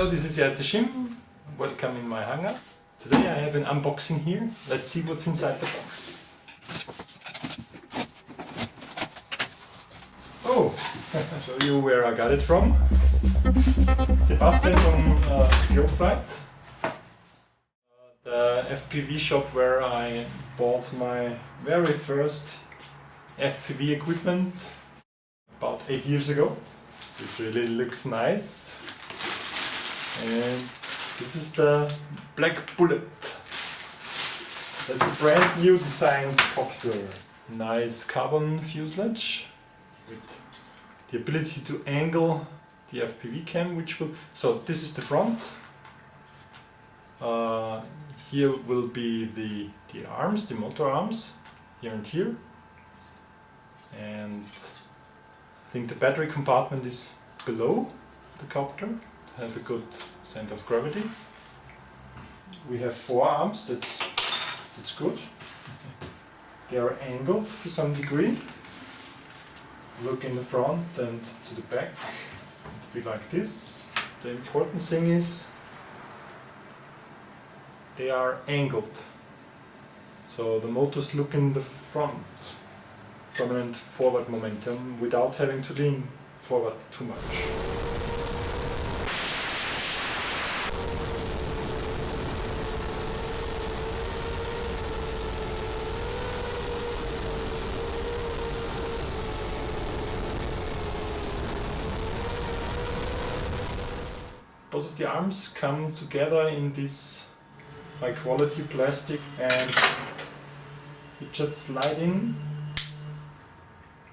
Hello, this is RCSchim. Welcome in my hangar. Today I have an unboxing here. Let's see what's inside the box. Oh, I'll show you where I got it from. Sebastian from testflights. The FPV shop where I bought my very first FPV equipment about 8 years ago. This really looks nice. And this is the Black Bullet. That's a brand new designed copter. Nice carbon fuselage with the ability to angle the FPV cam, which will... So this is the front. Here will be the arms, the motor arms, here and here. And I think the battery compartment is below the copter. Have a good center of gravity. We have 4 arms, that's good. They are angled to some degree. Look in the front and to the back, it'll be like this. The important thing is they are angled. So the motors look in the front, prominent forward momentum, without having to lean forward too much. Both of the arms come together in this high quality plastic and you just slide in,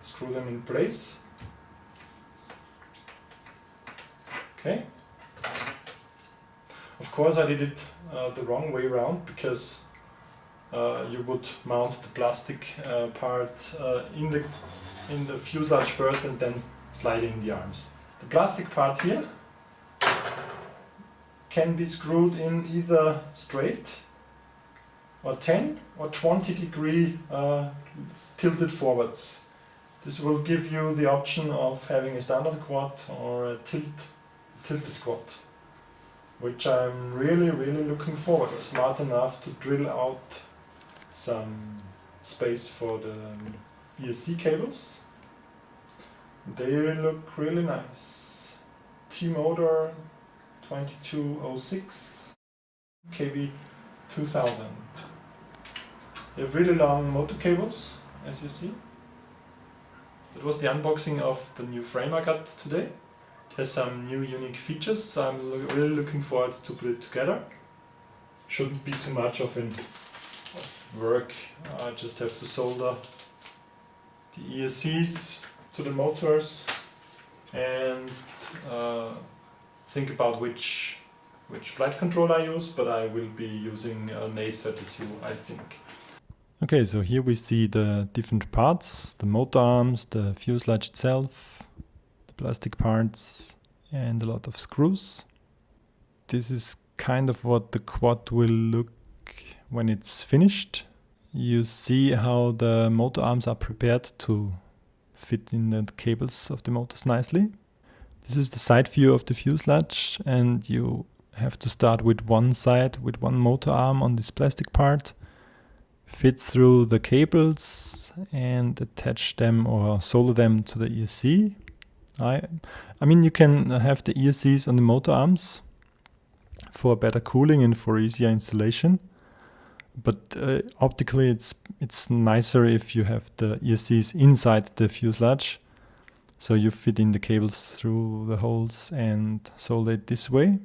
screw them in place. Okay. Of course I did it the wrong way around, because you would mount the plastic part in the fuselage first and then slide in the arms. The plastic part here can be screwed in either straight or 10 or 20 degree tilted forwards. This will give you the option of having a standard quad or a tilted quad, which I'm really looking forward to. Smart enough to drill out some space for the ESC cables. They look really nice. T-motor 2206 kb 2000. They have really long motor cables, as you see. That was the unboxing of the new frame I got today. It has some new unique features, so I'm really looking forward to put it together. Shouldn't be too much of work. I just have to solder the ESCs to the motors and think about which flight controller I use, but I will be using an A32, I think. Okay, so here we see the different parts, the motor arms, the fuselage itself, the plastic parts and a lot of screws. This is kind of what the quad will look when it's finished. You see how the motor arms are prepared to fit in the cables of the motors nicely. This is the side view of the fuselage, and you have to start with one side, with one motor arm on this plastic part, fit through the cables and attach them or solder them to the ESC. I mean, you can have the ESCs on the motor arms for better cooling and for easier installation, but optically it's nicer if you have the ESCs inside the fuselage. So you fit in the cables through the holes and solder it this way.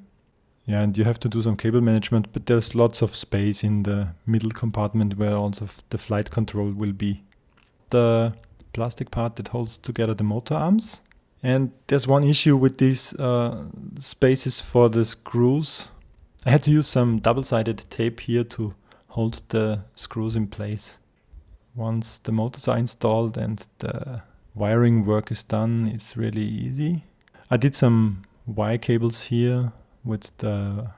Yeah, and you have to do some cable management, but there's lots of space in the middle compartment where also the flight control will be. The plastic part that holds together the motor arms. And there's one issue with these spaces for the screws. I had to use some double-sided tape here to hold the screws in place. Once the motors are installed and the wiring work is done, it's really easy. I did some wire cables here with the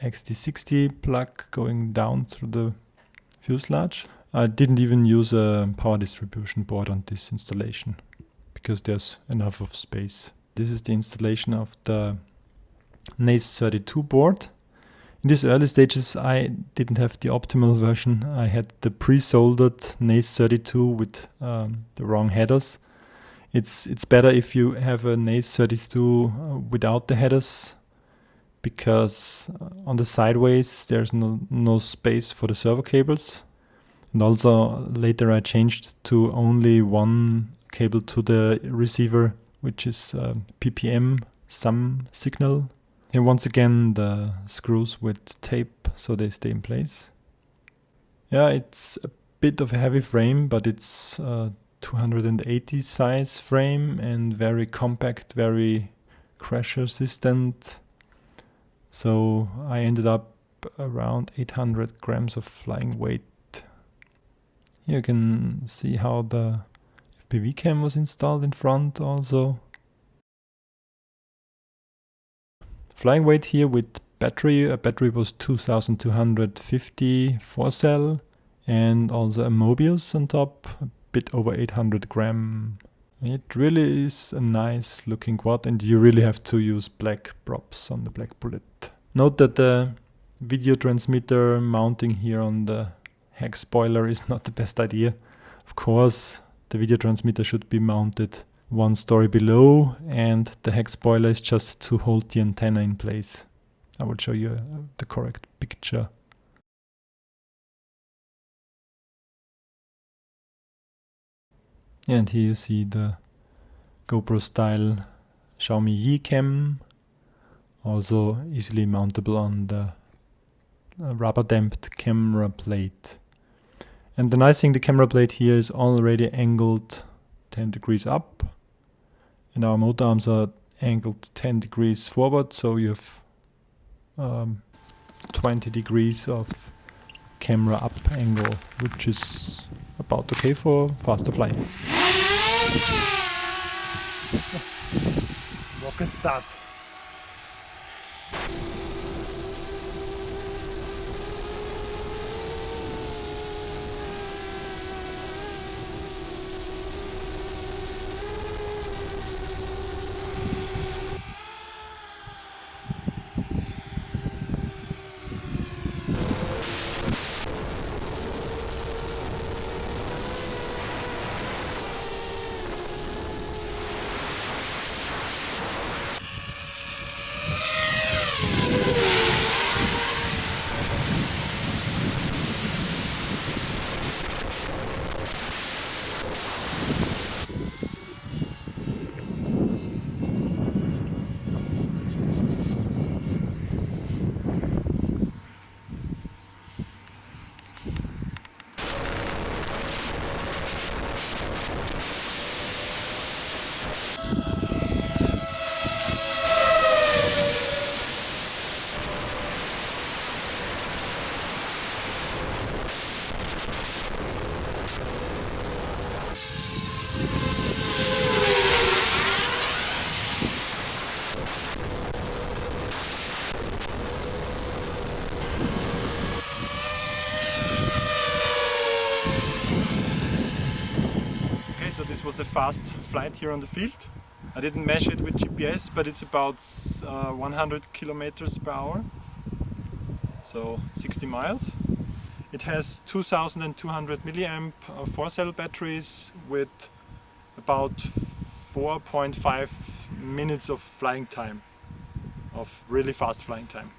XT60 plug going down through the fuselage. I didn't even use a power distribution board on this installation because there's enough of space. This is the installation of the NACE 32 board. In these early stages I didn't have the optimal version. I had the pre-soldered NACE 32 with the wrong headers. It's better if you have a NACE 32 without the headers, because on the sideways there's no space for the servo cables. And also later I changed to only one cable to the receiver, which is ppm sum signal. Here once again the screws with tape so they stay in place. Yeah, it's a bit of a heavy frame, but it's 280 size frame and very compact, very crash resistant. So I ended up around 800 grams of flying weight. Here you can see how the FPV cam was installed in front also. Flying weight here with battery. A battery was 2250 4-cell, and also a Mobius on top, a bit over 800 gram. It really is a nice looking quad, and you really have to use black props on the black bullet. Note that the video transmitter mounting here on the hex spoiler is not the best idea. Of course, the video transmitter should be mounted one story below, and the hex spoiler is just to hold the antenna in place. I will show you the correct picture. And here you see the GoPro style Xiaomi Yi cam, also easily mountable on the rubber damped camera plate. And the nice thing, the camera plate here is already angled 10 degrees up, and our motor arms are angled 10 degrees forward, so you have 20 degrees of camera up angle, which is about okay for faster flying. Rocket start. So this was a fast flight here on the field. I didn't measure it with GPS, but it's about 100 kilometers per hour, so 60 miles. It has 2200 milliamp 4-cell batteries with about 4.5 minutes of flying time, of really fast flying time.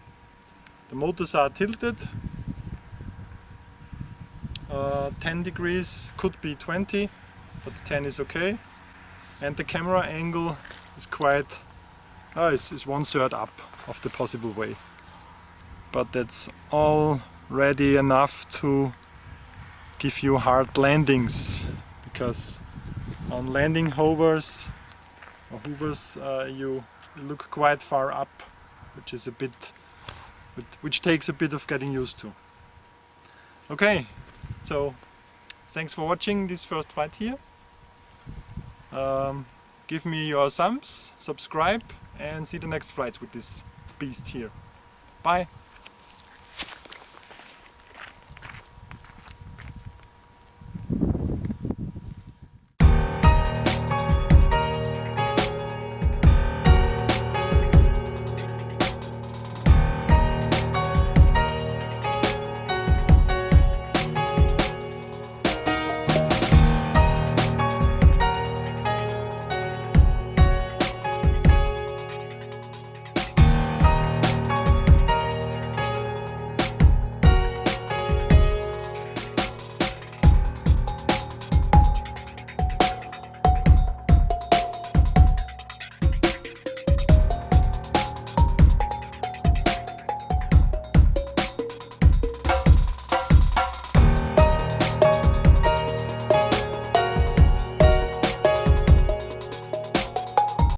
The motors are tilted, 10 degrees, could be 20, but 10 is okay. And the camera angle is quite, is 1/3 up of the possible way. But that's already enough to give you hard landings, because on landing hovers you look quite far up, which is which takes a bit of getting used to. Okay, so thanks for watching this first flight here. Give me your thumbs, subscribe, and see the next flights with this beast here. Bye!